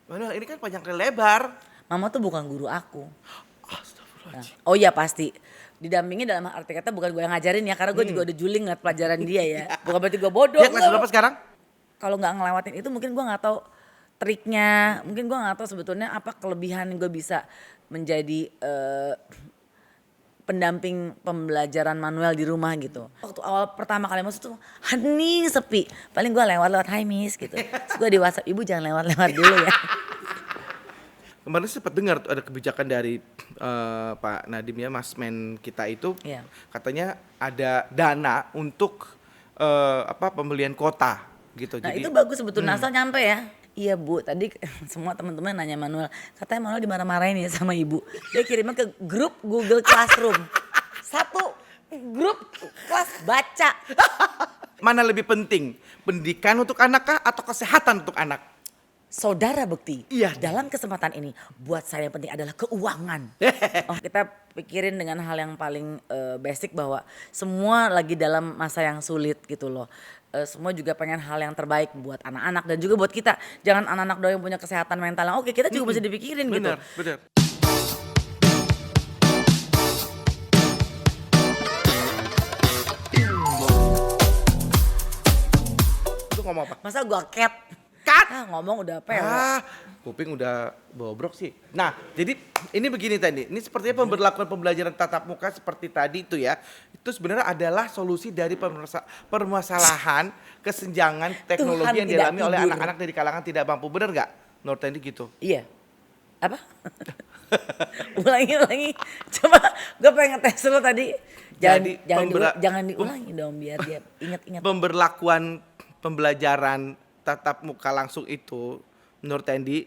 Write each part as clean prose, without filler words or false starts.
Manuel ini kan panjang kali lebar. Mama tuh bukan guru aku. Astagfirullahaladzim. Oh iya pasti. Didampingi dalam arti kata bukan gue yang ngajarin ya, karena gue juga udah juling ngeliat pelajaran dia ya. Bukan berarti gue bodoh. Dia kelas berapa sekarang? Kalau nggak ngelewatin itu mungkin gue nggak tahu triknya, mungkin gue nggak tahu sebetulnya apa kelebihan gue bisa menjadi pendamping pembelajaran manual di rumah gitu. Waktu awal pertama kali masuk tuh hening sepi, paling gue lewat hi miss gitu. Terus gue di WhatsApp, ibu jangan lewat dulu ya. Kemarin sempat dengar tuh ada kebijakan dari Pak Nadiem ya, Mas Men kita itu, Iya. katanya ada dana untuk pembelian kota gitu. Nah Jadi itu bagus sebetulnya asal nyampe ya. Iya Bu, tadi semua teman-teman nanya Manuel, katanya Manuel dimarah-marahin ya sama ibu. Dia kirimnya ke grup Google Classroom. Satu grup kelas baca. mana lebih penting, pendidikan untuk anak kah atau kesehatan untuk anak? Saudara Bekti, Iya. dalam kesempatan ini buat saya yang penting adalah keuangan. Kita pikirin dengan hal yang paling basic bahwa semua lagi dalam masa yang sulit gitu loh. Semua juga pengen hal yang terbaik buat anak-anak dan juga buat kita. Jangan anak-anak doang yang punya kesehatan mental yang oke, kita juga mesti dipikirin gitu. Bener. Itu ngomong apa? Masa gua cat? Cut! Ngomong udah pewok. Kuping udah bobrok sih. Nah, jadi ini begini tadi. Ini sepertinya pemberlakuan pembelajaran tatap muka seperti tadi itu ya. Itu sebenarnya adalah solusi dari permasalahan kesenjangan teknologi Tuhan yang tidak dialami oleh tidur. anak-anak dari kalangan tidak mampu. Bener nggak? Menurut Tendi gitu. Iya. Apa? ulangi. Coba gue pengen ngetes lo tadi. Jadi, Jangan diulangi dong biar dia ingat-ingat. Pemberlakuan pembelajaran tatap muka langsung itu menurut Tendi,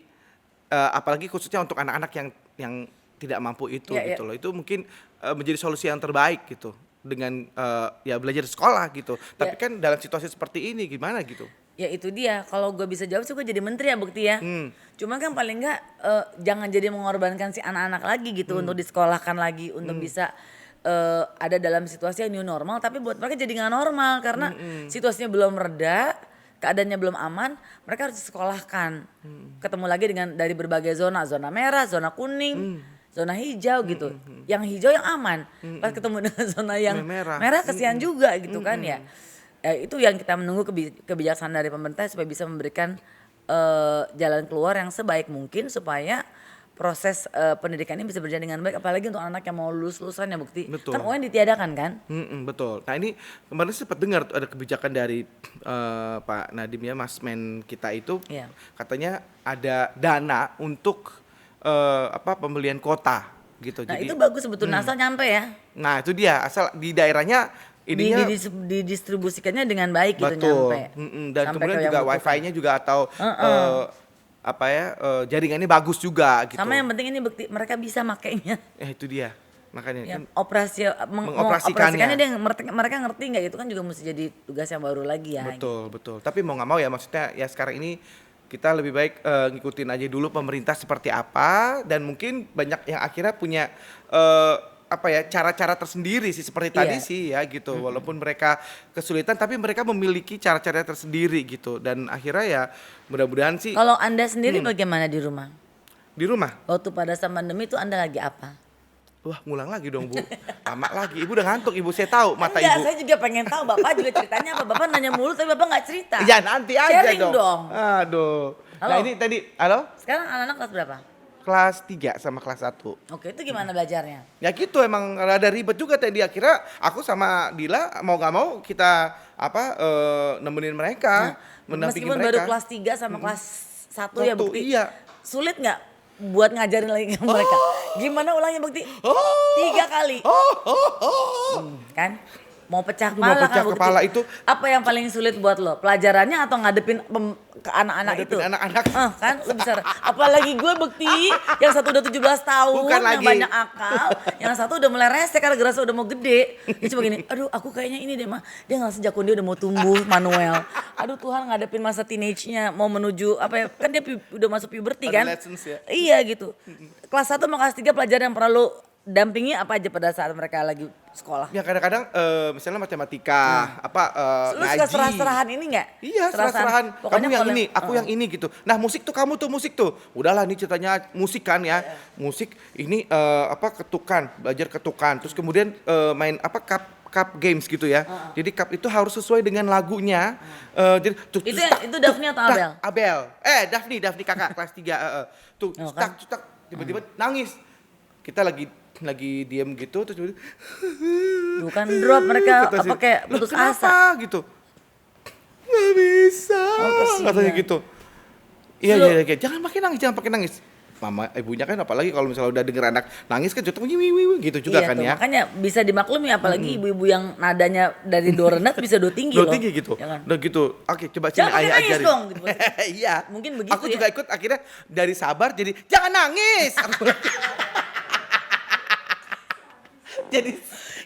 apalagi khususnya untuk anak-anak yang tidak mampu itu Iya, gitu loh. Itu mungkin menjadi solusi yang terbaik gitu dengan ya belajar di sekolah gitu. Tapi kan dalam situasi seperti ini gimana gitu? Ya itu dia, kalau gue bisa jawab sih gue jadi menteri ya Bekti ya. Cuma kan paling enggak jangan jadi mengorbankan si anak-anak lagi gitu untuk disekolahkan lagi untuk bisa ada dalam situasi yang new normal. Tapi buat mereka jadi nggak normal karena situasinya belum reda, keadaannya belum aman, mereka harus disekolahkan. Ketemu lagi dengan dari berbagai zona merah, zona kuning, zona hijau gitu. Yang hijau yang aman, pas ketemu dengan zona yang merah kesian juga gitu kan ya. Itu yang kita menunggu kebijaksanaan dari pemerintah supaya bisa memberikan jalan keluar yang sebaik mungkin supaya proses pendidikan ini bisa berjalan dengan baik, apalagi untuk anak yang mau lulusan ya Bukti. Betul. Kan UN ditiadakan kan? Betul. Nah ini kemarin sempat dengar tuh ada kebijakan dari Pak Nadiem ya, Mas Men kita itu, Iya. katanya ada dana untuk pembelian kota gitu. Nah Jadi itu bagus sebetulnya asal nyampe ya. nah itu dia, asal di daerahnya ininya Didistribusikannya dengan baik gitu betul. nyampe. Dan Sampai kemudian ke yang juga butuhkan. wifi-nya juga atau jaringannya bagus juga gitu. Sama yang penting ini Bekti mereka bisa makainya. Itu dia. Makanya Ya, kan mengoperasikannya mengoperasikannya. dia mereka ngerti nggak itu kan juga mesti jadi tugas yang baru lagi ya. betul. Tapi mau nggak mau ya, maksudnya ya sekarang ini kita lebih baik ngikutin aja dulu pemerintah seperti apa, dan mungkin banyak yang akhirnya punya cara-cara tersendiri sih seperti tadi Iya. sih ya gitu. Walaupun mereka kesulitan tapi mereka memiliki cara-cara tersendiri gitu, dan akhirnya ya mudah-mudahan sih Kalau Anda sendiri bagaimana di rumah? di rumah. Waktu pada saat pandemi itu Anda lagi apa? Wah, ngulang lagi dong Bu. Lama lagi. Ibu udah ngantuk, Ibu. Saya tahu mata Enggak, Ibu. saya juga pengen tahu Bapak juga ceritanya apa. Bapak nanya mulu tapi Bapak nggak cerita. Ya nanti aja Sharing dong. Aduh. Halo. Nah ini tadi, halo? Sekarang anak-anak kelas berapa? Kelas 3 sama kelas 1. Oke, itu gimana belajarnya? Ya gitu, emang rada ribet juga tadi. Akhirnya aku sama Dila mau gak mau kita nemenin mereka, mendampingi Meskipun mereka. baru kelas 3 sama kelas 1 ya Satu, Bukti. iya. Sulit nggak buat ngajarin lagi ke mereka? Gimana ulangnya Bukti? 3 kali. Kan? Mau pecah Mau kepala pecah kan Bukti? kepala itu. Apa yang paling sulit buat lo? Pelajarannya atau ngadepin ke anak-anak itu? Ngadepin anak-anak. Kan lo bisa. Apalagi gue Bukti, yang satu udah 17 tahun, Bukan yang lagi. banyak akal, yang satu udah mulai rese karena gerasa udah mau gede. Dia cuma gini, aduh aku kayaknya ini deh mah. Dia ngerasa jakun dia udah mau tumbuh Manuel. Aduh Tuhan ngadepin masa teenage-nya mau menuju kan dia udah masuk puberty kan? Adolescence ya. Iya gitu. Kelas 1 sama kelas 3 pelajaran yang perlu dampingi apa aja pada saat mereka lagi sekolah? Ya kadang-kadang misalnya matematika, Lu ngaji. suka serah-serahan ini nggak? Iya, serah-serahan. Kamu Pokoknya yang kalau ini, aku yang ini gitu. Nah, musik tuh kamu tuh musik tuh. Udahlah nih ceritanya musik kan ya. Musik ini ketukan, belajar ketukan. Terus kemudian main cup games gitu ya. Jadi cup itu harus sesuai dengan lagunya. Jadi Itu Daphne atau Abel? Abel. Daphne kakak kelas 3. Tuh, Oh, cetak, kan? cetak, tiba-tiba nangis. Kita lagi diem gitu terus tiba-tiba, Bukan drop mereka kata apa si- kayak "Loh, putus kenapa?" asa. gitu. Nggak bisa. kasihan. Katanya gitu. Iya, Lu- iya, jangan pakai nangis. Mama ibunya kan apalagi kalau misalnya udah denger anak nangis kan contoh gitu juga Iya kan tuh, ya. makanya bisa dimaklumi apalagi ibu-ibu yang nadanya dari do rendah bisa do tinggi Udah loh. tinggi gitu. Ya kan? Udah gitu. Oke, coba sini Jangan pakai ayah nangis ajarin. dong, gitu. Iya. Mungkin begitu Aku ya. juga ikut akhirnya dari sabar jadi jangan nangis. Jadi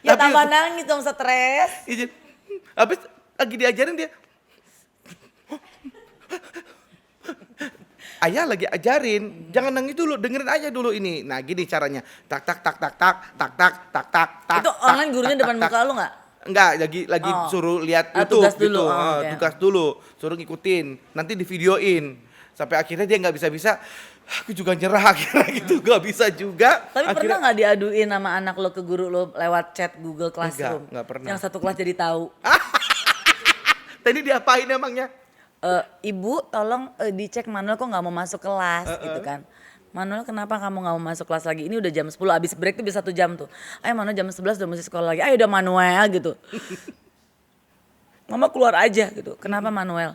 Ya tapi- tambah nangis dong stres. Iya, habis lagi diajarin dia. Ayah lagi ajarin, jangan nangis dulu, dengerin aja dulu ini. Nah, gini caranya. Tak tak tak tak tak tak tak tak tak tak. Itu tak, online gurunya tak, depan tak, muka tak. lu nggak? Enggak, lagi Oh. suruh lihat Ah, YouTube tugas dulu. gitu. Oh, oke. Tugas dulu, suruh ngikutin. Nanti di videoin. Sampai akhirnya dia nggak bisa-bisa. Aku juga nyerah akhirnya gitu, nggak bisa juga. Tapi Akhirnya- pernah nggak diaduin sama anak lo ke guru lo lewat chat Google Classroom? Nggak pernah. Yang satu kelas jadi tahu. Tadi diapain emangnya? Ibu tolong dicek Manuel kok nggak mau masuk kelas gitu kan. Manuel kenapa kamu nggak mau masuk kelas lagi? Ini udah jam 10, abis break tuh bisa 1 jam tuh. Ayo Manuel jam 11 udah mesti sekolah lagi. Ayo udah Manuel gitu. Mama keluar aja gitu. Kenapa Manuel?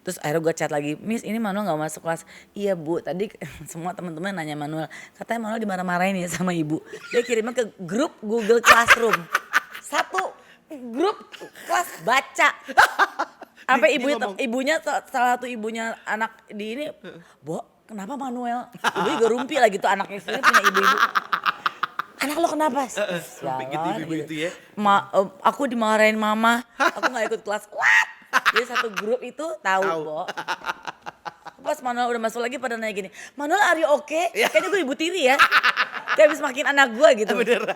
Terus akhirnya gue chat lagi, Miss ini Manuel gak masuk kelas. Iya Bu, tadi semua teman-teman nanya Manuel. Katanya Manuel dimarah-marahin ya sama ibu. Dia kirimnya ke grup Google Classroom. Satu grup kelas baca. Sampai Dia ngomong. salah satu ibunya anak di ini, Bo kenapa Manuel? Ibu juga rumpi lagi tuh anaknya sendiri punya ibu-ibu. Anak lo kenapa? Rumpi gitu Sialan, ibu-ibu itu ya. Aku dimarahin mama, aku gak ikut kelas. What? Jadi satu grup itu tahu, Tahu. Bo. Pas Manuel udah masuk lagi pada nanya gini, Manuel are you okay? Kayaknya gue ibu tiri ya. Kayak habis makin anak gue gitu. Bener.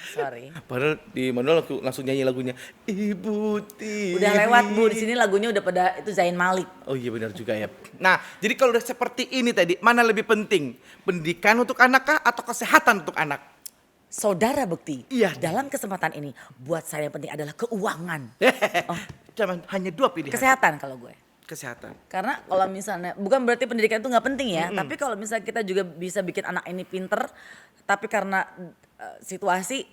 Sorry. Padahal di Manuel langsung nyanyi lagunya Ibu Tiri. Udah lewat Bu, di sini lagunya udah pada itu Zain Malik. Oh iya benar juga ya. Nah, jadi kalau udah seperti ini tadi, mana lebih penting? Pendidikan untuk anak kah atau kesehatan untuk anak? Saudara Bekti, Iya. dalam kesempatan ini buat saya yang penting adalah keuangan. Cuman hanya 2 pilihan. Kesehatan kalau gue. Kesehatan. Karena kalau misalnya, bukan berarti pendidikan itu nggak penting ya, tapi kalau misalnya kita juga bisa bikin anak ini pinter, tapi karena situasi,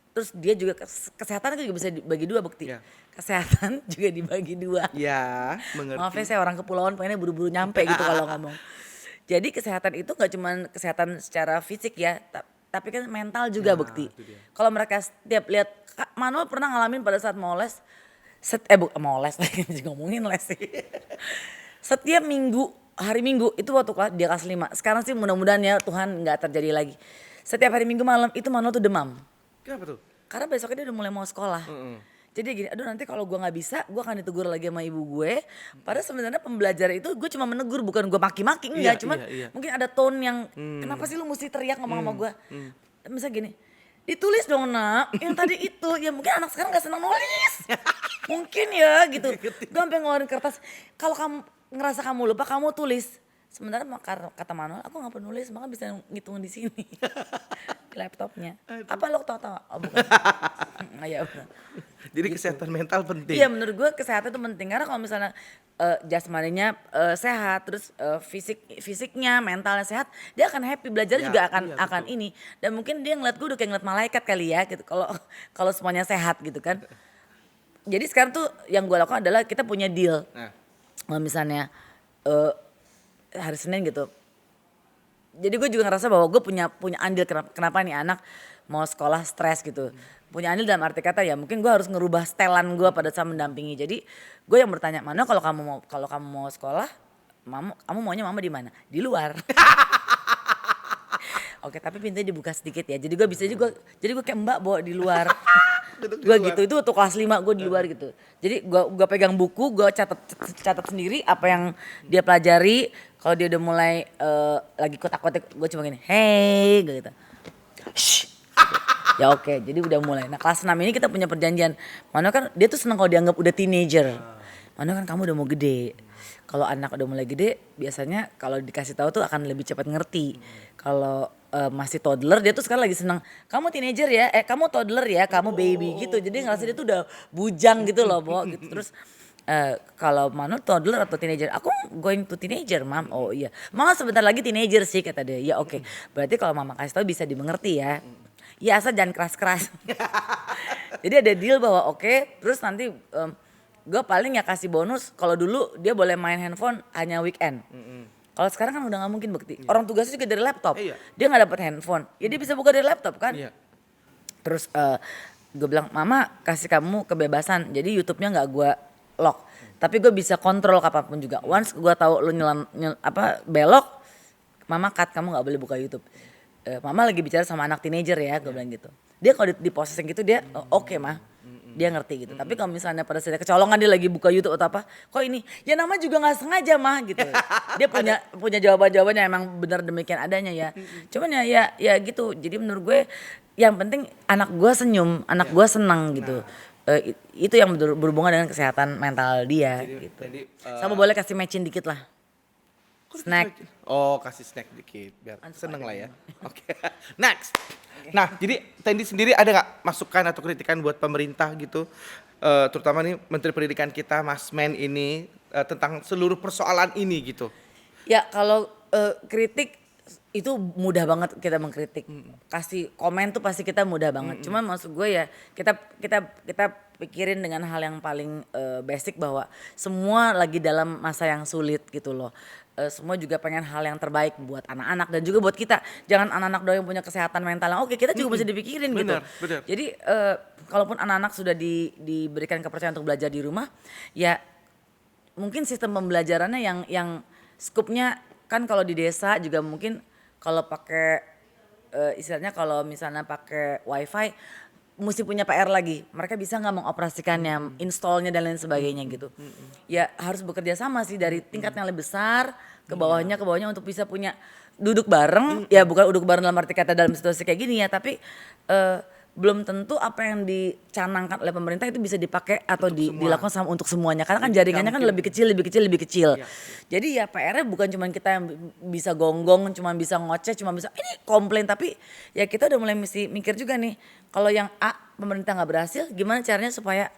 terus dia juga kesehatan itu juga bisa dibagi 2 Bekti. Ya. Kesehatan juga dibagi 2. Ya, mengerti. Maaf ya saya orang kepulauan pengennya buru-buru nyampe gitu kalau ngomong. Jadi kesehatan itu nggak cuma kesehatan secara fisik ya, tapi kan mental juga Nah, Bekti. itu dia. Kalau mereka setiap lihat, Manuel pernah ngalamin pada saat mau les, mau les lagi ngomongin les sih. Setiap minggu, hari Minggu itu waktu dia kelas 5. Sekarang sih mudah-mudahan ya Tuhan nggak terjadi lagi. Setiap hari Minggu malam itu Manuel tuh demam. Kenapa tuh? Karena besoknya dia udah mulai mau sekolah. Jadi gini, aduh nanti kalau gue nggak bisa, gue akan ditegur lagi sama ibu gue. Padahal sebenarnya pembelajaran itu gue cuma menegur, bukan gue maki-maki enggak. Iya, Cuman iya. mungkin ada tone yang, kenapa sih lu mesti teriak ngomong sama gue? Misalnya gini, ditulis dong nak, yang tadi itu. Ya mungkin anak sekarang gak senang nulis. Mungkin ya gitu. Gue sampai ngeluarin kertas, kalau kamu ngerasa kamu lupa, kamu tulis. Sementara kata Manuel, aku gak perlu nulis, maka bisa ngitung di sini. Di laptopnya. Apa lo tahu? Oh bukan. Ya udah. Jadi kesehatan mental penting. Iya menurut gue kesehatan itu penting. Karena kalau misalnya jasmaninya sehat, terus fisiknya, mentalnya sehat, dia akan happy, belajar Ya, juga iya, akan ini. Dan mungkin dia ngeliat gue udah kayak ngeliat malaikat kali ya gitu. Kalau semuanya sehat gitu kan. Jadi sekarang tuh yang gue lakukan adalah kita punya deal. Nah, Kalau misalnya hari Senin gitu. Jadi gue juga ngerasa bahwa gue punya andil kenapa nih anak mau sekolah stres gitu. Punya andil dalam arti kata ya mungkin gue harus ngerubah setelan gue pada saat mendampingi. Jadi gue yang bertanya, Mana kalau kamu mau sekolah, kamu maunya mama di mana? Di luar. Oke, tapi pintunya dibuka sedikit ya. Jadi gue bisa juga, jadi gue kayak mbak bawa di luar. Duduk di Gue luar. gitu, itu waktu kelas 5 gue di luar gitu. Jadi gue pegang buku, gue catat sendiri apa yang dia pelajari. Kalau dia udah mulai lagi kotak-kotak, gue cuma gini, hey gitu. Shh. Ya oke, jadi udah mulai. Nah kelas 6 ini kita punya perjanjian. Mano kan dia tuh seneng kalau dianggap udah teenager. Mano kan kamu udah mau gede. Kalau anak udah mulai gede, biasanya kalau dikasih tahu tuh akan lebih cepat ngerti. Kalau masih toddler, dia tuh sekarang lagi seneng. Kamu teenager ya, kamu toddler ya, kamu baby gitu. Jadi ngerasa dia tuh udah bujang gitu loh, Bo. Gitu. Terus kalau Mano toddler atau teenager, aku going to teenager, Mam. Oh iya, Mama sebentar lagi teenager sih kata dia. Ya oke, berarti kalau Mama kasih tahu bisa dimengerti ya. Ya asal jangan keras-keras. Jadi ada deal bahwa oke, terus nanti gue paling ya kasih bonus kalau dulu dia boleh main handphone hanya weekend. Kalau sekarang kan udah nggak mungkin Bekti. Orang tugasnya juga dari laptop. Iya. Dia nggak dapat handphone. Ya dia bisa buka dari laptop kan. Iya. Terus gue bilang Mama kasih kamu kebebasan. Jadi YouTube-nya nggak gue lock. Tapi gue bisa kontrol kapanpun juga. Once gue tahu lu belok, Mama cut, kamu nggak boleh buka YouTube. Mama lagi bicara sama anak teenager ya, gue bilang gitu. Dia kalau di posesing gitu dia oke mah. Dia ngerti gitu. Tapi kalau misalnya pada saat kecolongan dia lagi buka YouTube atau apa, kok ini? Ya nama juga nggak sengaja mah gitu. Dia punya jawaban-jawabannya emang benar demikian adanya ya. Cuman ya gitu. Jadi menurut gue yang penting anak gue senyum, anak gue senang gitu. Itu yang berhubungan dengan kesehatan mental dia gitu. Sama boleh kasih matching dikit lah. Snack. Oh, kasih snack dikit biar seneng lah ya. Oke. Next. Nah, jadi Tendi sendiri ada nggak masukan atau kritikan buat pemerintah gitu, terutama nih Menteri Pendidikan kita, Mas Men ini tentang seluruh persoalan ini gitu? Ya kalau kritik itu mudah banget kita mengkritik. Kasih komen tuh pasti kita mudah banget. Cuman maksud gue ya kita pikirin dengan hal yang paling basic bahwa semua lagi dalam masa yang sulit gitu loh. Semua juga pengen hal yang terbaik buat anak-anak dan juga buat kita. Jangan anak-anak doang yang punya kesehatan mental yang oke, kita juga mesti dipikirin gitu. Benar. Jadi kalaupun anak-anak sudah diberikan kepercayaan untuk belajar di rumah, ya mungkin sistem pembelajarannya yang skupnya kan kalau di desa juga mungkin kalau pakai istilahnya kalau misalnya pakai wifi mesti punya PR lagi. Mereka bisa nggak mengoperasikannya, installnya dan lain sebagainya gitu. Ya harus bekerja sama sih dari tingkat yang lebih besar ke bawahnya untuk bisa punya duduk bareng. Ya bukan duduk bareng dalam arti kata dalam situasi kayak gini ya, tapi belum tentu apa yang dicanangkan oleh pemerintah itu bisa dipakai atau dilakukan sama untuk semuanya. Karena kan jaringannya kan lebih kecil. Ya. Jadi ya PR-nya bukan cuma kita yang bisa gonggong, cuma bisa ngoceh, cuma bisa ini komplain. Tapi ya kita udah mulai mesti mikir juga nih. Kalau yang A pemerintah nggak berhasil, gimana caranya supaya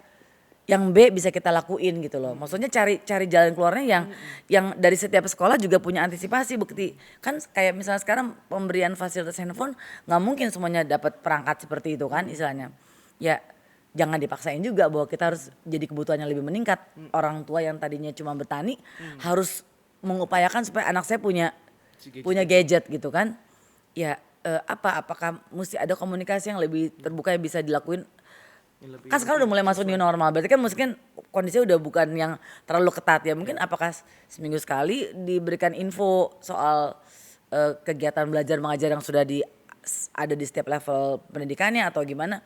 yang B bisa kita lakuin gitu loh. Maksudnya cari jalan keluarnya yang dari setiap sekolah juga punya antisipasi bukti. Kan kayak misalnya sekarang pemberian fasilitas handphone nggak mungkin semuanya dapat perangkat seperti itu kan istilahnya. Ya jangan dipaksain juga bahwa kita harus jadi kebutuhannya lebih meningkat. Orang tua yang tadinya cuma bertani harus mengupayakan supaya anak saya punya gadget gitu kan. Ya apakah mesti ada komunikasi yang lebih terbuka yang bisa dilakuin. Kan sekarang udah mulai masuk new normal, berarti kan mungkin kondisinya udah bukan yang terlalu ketat ya. Mungkin apakah seminggu sekali diberikan info soal kegiatan belajar mengajar yang sudah ada di setiap level pendidikannya atau gimana.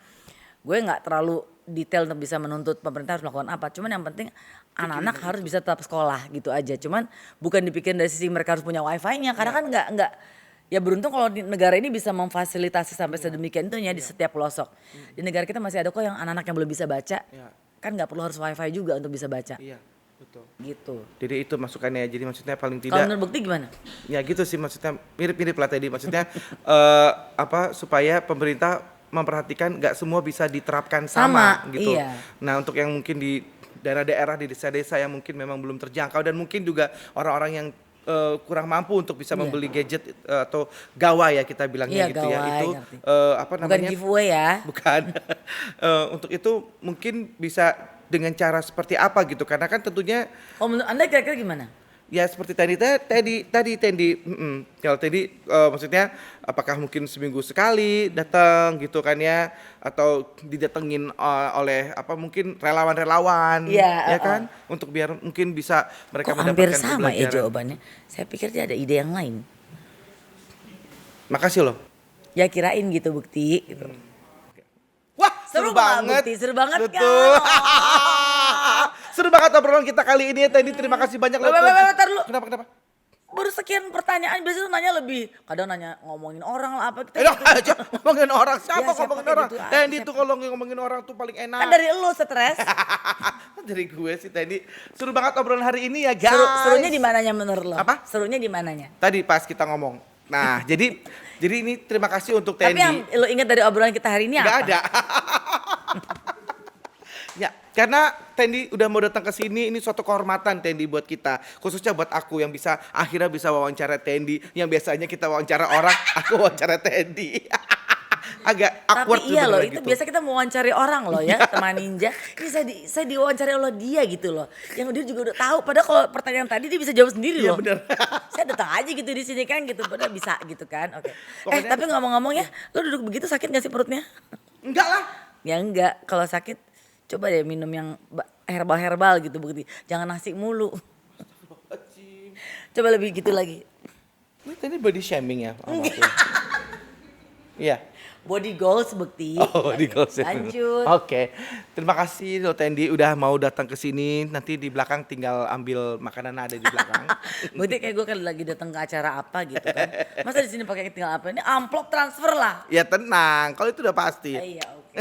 Gue gak terlalu detail untuk bisa menuntut pemerintah harus melakukan apa. Cuman yang penting anak-anak harus bisa tetap sekolah gitu aja. Cuman bukan dipikirin dari sisi mereka harus punya wifi-nya karena kan gak ya beruntung kalau di negara ini bisa memfasilitasi sampai sedemikian itu ya di setiap pelosok. Di negara kita masih ada kok yang anak-anak yang belum bisa baca. Kan nggak perlu harus wifi juga untuk bisa baca. Iya, betul. Gitu. Jadi itu masukannya. Jadi maksudnya paling tidak. Kalau menurut Bukti gimana? Ya gitu sih maksudnya mirip-mirip lah tadi. Maksudnya supaya pemerintah memperhatikan nggak semua bisa diterapkan sama gitu. Iya. Nah untuk yang mungkin di daerah-daerah di desa-desa yang mungkin memang belum terjangkau dan mungkin juga orang-orang yang kurang mampu untuk bisa membeli gadget atau gawai ya kita bilangnya gitu gawai, ya itu bukan giveaway ya. Bukan. Untuk itu mungkin bisa dengan cara seperti apa gitu karena kan tentunya Kalau menurut Anda kira-kira gimana? ya seperti tadi kalau tadi maksudnya apakah mungkin seminggu sekali datang gitu kan ya atau didatengin oleh mungkin relawan-relawan ya kan untuk biar mungkin bisa mereka Kok mendapatkan hampir sama ya pembelajaran. jawabannya. Saya pikir dia ada ide yang lain. Makasih loh. Ya kirain gitu Bukti gitu. Wah, Seru seru nggak, banget. Bukti? Seru banget Betul. kan? Seru banget obrolan kita kali ini ya Teddy. Terima kasih banyak loh. Bentar dulu. Kenapa? baru sekian pertanyaan, biasanya nanya lebih. Kadang nanya ngomongin orang lah apa. Enak aja ngomongin orang. Siapa Ya, siapa ngomongin kayak orang? gitu aja, Tendi siapa. tuh kalau ngomongin orang tuh paling enak. Kan dari lu stres. Dari gue sih Tendi. Seru banget obrolan hari ini ya guys. Serunya di mananya menurut lo? Apa? Serunya di mananya? Tadi pas kita ngomong. Nah, jadi ini terima kasih untuk Tapi Tendi. yang lo ingat dari obrolan kita hari ini Nggak apa? ada. Ya, karena Tendi udah mau datang ke sini, ini suatu kehormatan Tendi buat kita. Khususnya buat aku yang akhirnya bisa wawancara Tendi. Yang biasanya kita wawancara orang, aku wawancara Tendi. Agak awkward Tapi iya loh, sebenarnya itu gitu. biasa kita mau wawancari orang loh ya, teman ninja. Ini saya diwawancari oleh dia gitu loh. Yang dia juga udah tahu, padahal kalau pertanyaan tadi dia bisa jawab sendiri Iya loh. bener. Saya datang aja gitu di sini kan gitu, padahal bisa gitu kan. Oke. Pokoknya- Tapi ngomong-ngomong ya, lo duduk begitu sakit gak sih perutnya? Enggak lah. Ya enggak, kalau sakit coba deh minum yang herbal-herbal gitu begitu. Jangan nasi mulu. Coba lebih gitu lagi. Ini tadi body shaming ya sama aku. Iya. Body goals bukti. Oh, di gossip. Lanjut. Oke. Terima kasih lo Tendi udah mau datang ke sini. Nanti di belakang tinggal ambil makanan ada di belakang. Berarti kayak gue kan lagi datang ke acara apa gitu kan. Masa di sini pakai tinggal apa? Ini amplop transfer lah. Ya tenang, kalau itu udah pasti. Iya, oke.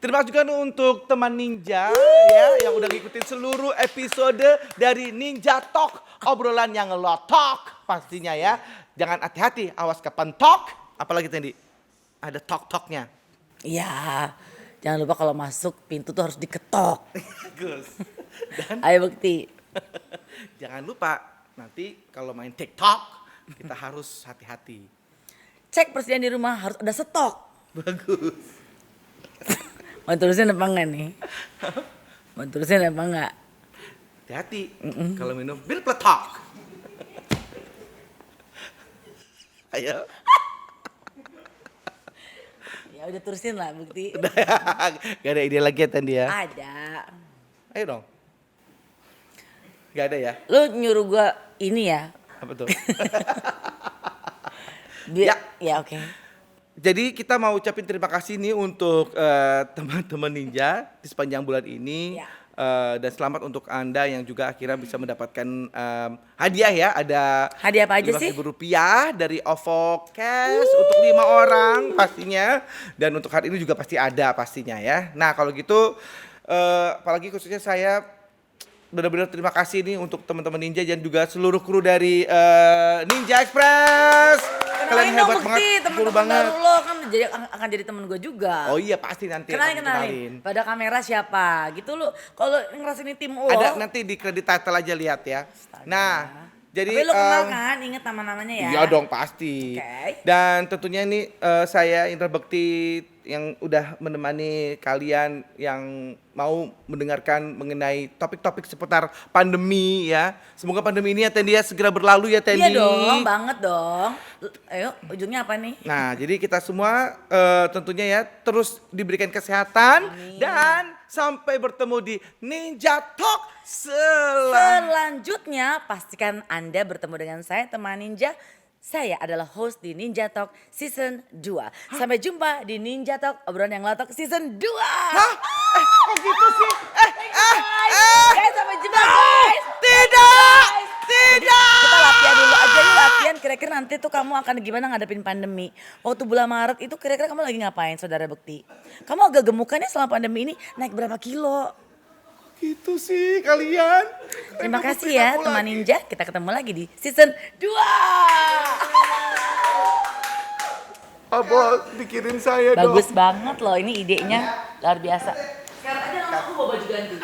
Terima kasih juga untuk teman Ninja ya yang udah ngikutin seluruh episode dari Ninja Talk, obrolan yang lotok pastinya ya. Jangan hati-hati, awas kepentok. Apalagi Tendi, ada tok-toknya. Iya. Jangan lupa kalau masuk pintu tuh harus diketok. Bagus. Dan Ayo bukti. jangan lupa nanti kalau main TikTok kita harus hati-hati. Cek persediaan di rumah harus ada stok. Bagus. Mau terusin apa enggak nih? Mau terusin apa enggak? Hati-hati kalau minum bir peletok. Ayo. Ya udah terusin lah bukti. Gak ada ide lagi ya Tendi ya? Ada. Ayo dong. Gak ada ya? Lu nyuruh gua ini ya. Apa tuh? Ya, Ya. ya oke. Jadi kita mau ucapin terima kasih nih untuk teman-teman Ninja di sepanjang bulan ini. Ya. Dan selamat untuk Anda yang juga akhirnya bisa mendapatkan hadiah ya. Ada Hadiah apa aja sih? Rp15.000 dari OVO Cash untuk 5 orang pastinya. Dan untuk hari ini juga pasti ada pastinya ya. Nah kalau gitu apalagi khususnya saya benar-benar terima kasih nih untuk teman-teman Ninja dan juga seluruh kru dari Ninja Express. Kalian Kenalin dong, hebat Bukti, banget, temen-temen cool banget. baru lo kan akan jadi temen gue juga. Oh iya pasti nanti akan Kenalin. Pada kamera siapa? Gitu lo. Kalau ngerasa ini tim lo. Ada nanti di kredit title aja lihat ya. Nah, jadi Tapi lo kenal kan? Ingat nama-namanya ya? Iya dong pasti. Oke. Dan tentunya ini saya Indra Bekti yang udah menemani kalian yang mau mendengarkan mengenai topik-topik seputar pandemi ya. Semoga pandemi ini ya Tendi ya segera berlalu ya Tendi. Iya dong, banget dong. Ayo, ujungnya apa nih? Nah, jadi kita semua tentunya ya terus diberikan kesehatan dan sampai bertemu di Ninja Talk Selanjutnya, pastikan Anda bertemu dengan saya, teman Ninja. Saya adalah host di Ninja Talk Season 2. Sampai jumpa di Ninja Talk, obrolan yang lotok Season 2. Hah? Kok gitu sih? Guys, sampai jumpa guys. Tidak! Tidak! Kita latihan dulu aja yuk, latihan. Kira-kira nanti tuh kamu akan gimana ngadepin pandemi. Waktu bulan Maret itu kira-kira kamu lagi ngapain, Saudara Bekti? Kamu agak gemukannya selama pandemi ini naik berapa kilo? Gitu sih kalian. Terima Pengen kasih ya aku teman lagi. Ninja. Kita ketemu lagi di Season 2. Apa pikirin saya dong. Bagus banget loh, ini idenya luar biasa. Sekarang aja aku bawa baju ganti.